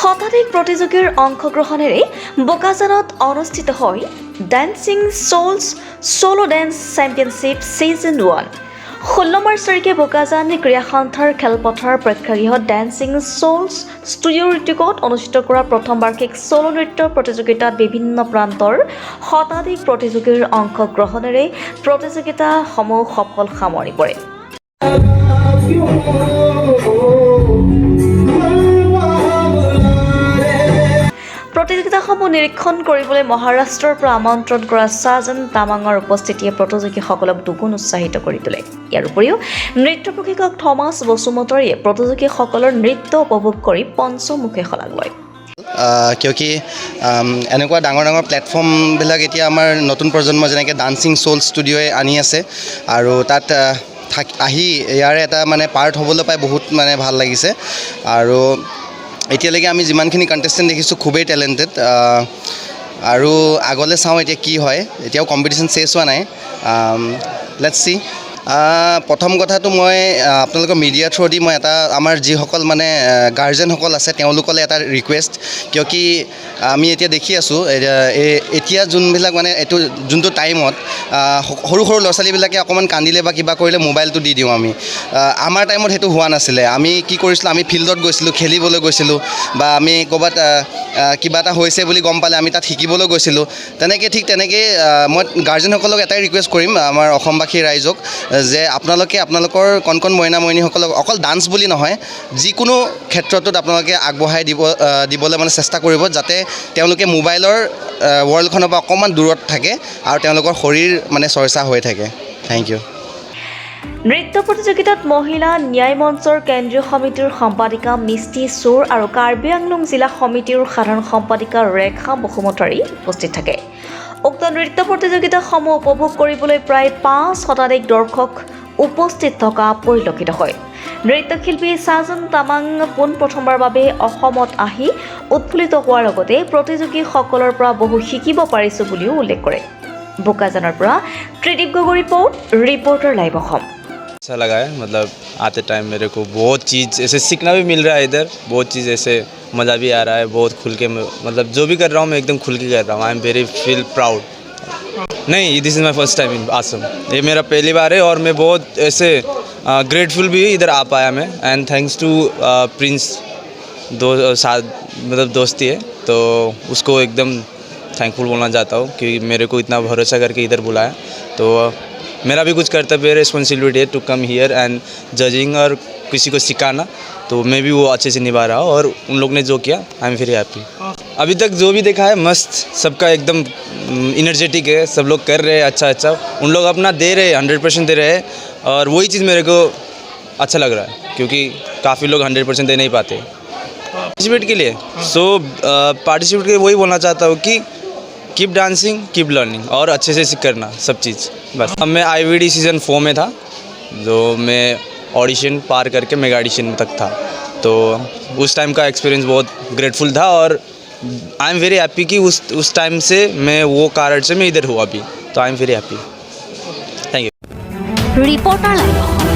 শতাধিক প্ৰতিযোগীৰ অংশগ্ৰহণেৰে বোকাজানত অনুষ্ঠিত হয় dancing souls solo dance championship season 1। 16 March তাৰিখে বোকাজান ক্ৰীড়া সন্থাৰ খেলপথাৰ প্ৰেক্ষাগৃহত ডান্সিং সোলছ ষ্টুডিঅ' ঋতুকত অনুষ্ঠিত কৰা প্ৰথম বাৰ্ষিক সোলো নৃত্য প্ৰতিযোগিতাত বিভিন্ন প্ৰান্তৰ শতাধিক প্ৰতিযোগীৰ অংশগ্ৰহণেৰে প্ৰতিযোগিতাসমূহ সফল সামৰি পৰে। প্ৰতিযোগিতাসমূহ নিৰীক্ষণ কৰিবলৈ মহাৰাষ্ট্ৰৰ পৰা আমন্ত্ৰণ কৰা সাজন তামাঙৰ উপস্থিতিয়ে প্ৰতিযোগীসকলক দুগুণ উৎসাহিত কৰি তোলে। ইয়াৰ উপৰিও নৃত্য প্ৰশিক্ষক থমাছ বসুমতাৰীয়ে প্ৰতিযোগীসকলৰ নৃত্য উপভোগ কৰি পঞ্চমুখে শলাগ লয়। কিয়কি এনেকুৱা ডাঙৰ ডাঙৰ প্লেটফৰ্মবিলাক এতিয়া আমাৰ নতুন প্ৰজন্ম যেনেকৈ ডান্সিং সোল ষ্টুডিঅ'ই আনি আছে আৰু তাত আহি ইয়াৰে এটা মানে পাৰ্ট হ'বলৈ পাই বহুত মানে ভাল লাগিছে। আৰু এতিয়ালৈকে আমি যিমানখিনি কণ্টেষ্টেণ্ট দেখিছোঁ খুবেই টেলেণ্টেড আৰু আগলৈ চাওঁ এতিয়া কি হয়। এতিয়াও কম্পিটিশ্যন চেছ হোৱা নাই, লেটছ চি। প্ৰথম কথাটো মই আপোনালোকৰ মিডিয়া থ্ৰুদি মই এটা আমাৰ যিসকল মানে গাৰ্জেনসকল আছে তেওঁলোকলৈ এটা ৰিকুৱেষ্ট, কিয়কি আমি এতিয়া দেখি আছোঁ এতিয়া যোনবিলাক মানে এইটো যোনটো টাইমত সৰু সৰু ল'ৰা ছোৱালীবিলাকে অকণমান কান্দিলে বা কিবা কৰিলে মোবাইলটো দি দিওঁ আমি। আমাৰ টাইমত সেইটো হোৱা নাছিলে। আমি কি কৰিছিলোঁ, আমি ফিল্ডত গৈছিলোঁ, খেলিবলৈ গৈছিলোঁ বা আমি ক'ৰবাত কিবা এটা হৈছে বুলি গম পালে আমি তাত শিকিবলৈ গৈছিলোঁ। ঠিক তেনেকৈ মই গাৰ্জেনসকলক এটাই ৰিকুৱেষ্ট কৰিম, আমাৰ অসমবাসী ৰাইজক, যে আপোনালোকৰ কণ মইনা মইনীসকলক অকল ডান্স বুলি নহয় যিকোনো ক্ষেত্ৰটোত আপোনালোকে আগবঢ়াই দিবলৈ মানে চেষ্টা কৰিব, যাতে তেওঁলোকে মোবাইলৰ ৱৰ্ল্ডখনৰ পৰা অকণমান দূৰত থাকে আৰু তেওঁলোকৰ শৰীৰ মানে চৰ্চা হৈ থাকে। Thank you. নৃত্য প্ৰতিযোগিতাত মহিলা ন্যায় মঞ্চৰ কেন্দ্ৰীয় সমিতিৰ সম্পাদিকা মিষ্টি চোৰ আৰু কাৰ্বি আংলং জিলা সমিতিৰ সাধাৰণ সম্পাদিকা ৰেখা বসুমতাৰী উপস্থিত থাকে। উক্ত নৃত্য প্ৰতিযোগিতাসমূহ উপভোগ কৰিবলৈ প্ৰায় 5 শতাধিক দৰ্শক উপস্থিত থকা পৰিলক্ষিত হয়। নৃত্যশিল্পী সাজন তামাং পোনপ্ৰথমবাৰৰ বাবে অসমত আহি উৎফুল্লিত হোৱাৰ লগতে প্ৰতিযোগীসকলৰ পৰা বহু শিকিব পাৰিছোঁ বুলিও উল্লেখ কৰে। বোকাজানৰ পৰা ত্ৰিদীপ গগৈ रिपोर्टर लाइव অসম। अच्छा लगा है, मतलब आते टाइम मेरे को बहुत चीज़ ऐसे सीखना भी मिल रहा है, इधर बहुत चीज़ ऐसे मज़ा भी आ रहा है, बहुत खुल के मतलब जो भी कर रहा हूँ मैं एकदम खुल के कर रहा हूँ। I am very feel proud. नहीं, this is my first time in Assam, ये मेरा पहली बार है और मैं बहुत ऐसे ग्रेटफुल भी इधर आ पाया मैं। एंड थैंक्स टू प्रिंस साथ मतलब दोस्ती है तो उसको एकदम थैंकफुल बोलना चाहता हूँ कि मेरे को इतना भरोसा करके इधर बुलाया। तो मेरा भी कुछ कर्तव्य रिस्पॉन्सिबिलिटी है to come here and judging और किसी को सिखाना, तो मैं भी वो अच्छे से निभा रहा हूँ और उन लोग ने जो किया आई एम वेरी हैप्पी। अभी तक जो भी देखा है मस्त, सबका एकदम इनर्जेटिक है, सब लोग कर रहे हैं अच्छा, उन लोग अपना दे रहे हैं, 100% दे रहे हैं और वही चीज़ मेरे को अच्छा लग रहा है, क्योंकि काफ़ी लोग 100% दे नहीं पाते पार्टिसिपेट के लिए। सो पार्टिसिपेट के लिए वही बोलना चाहता हूँ कि कीप डांसिंग, कीप लर्निंग और अच्छे से करना सब चीज़ बस। अब मैं IVD सीज़न 4 में था, जो मैं ऑडिशन पार करके मेगा ऑडिशन तक था, तो उस टाइम का एक्सपीरियंस बहुत ग्रेटफुल था और आई एम वेरी हैप्पी कि उस टाइम से मैं वो कारण से मैं इधर हूँ अभी, तो आई am very happy. Thank you. Reporter live.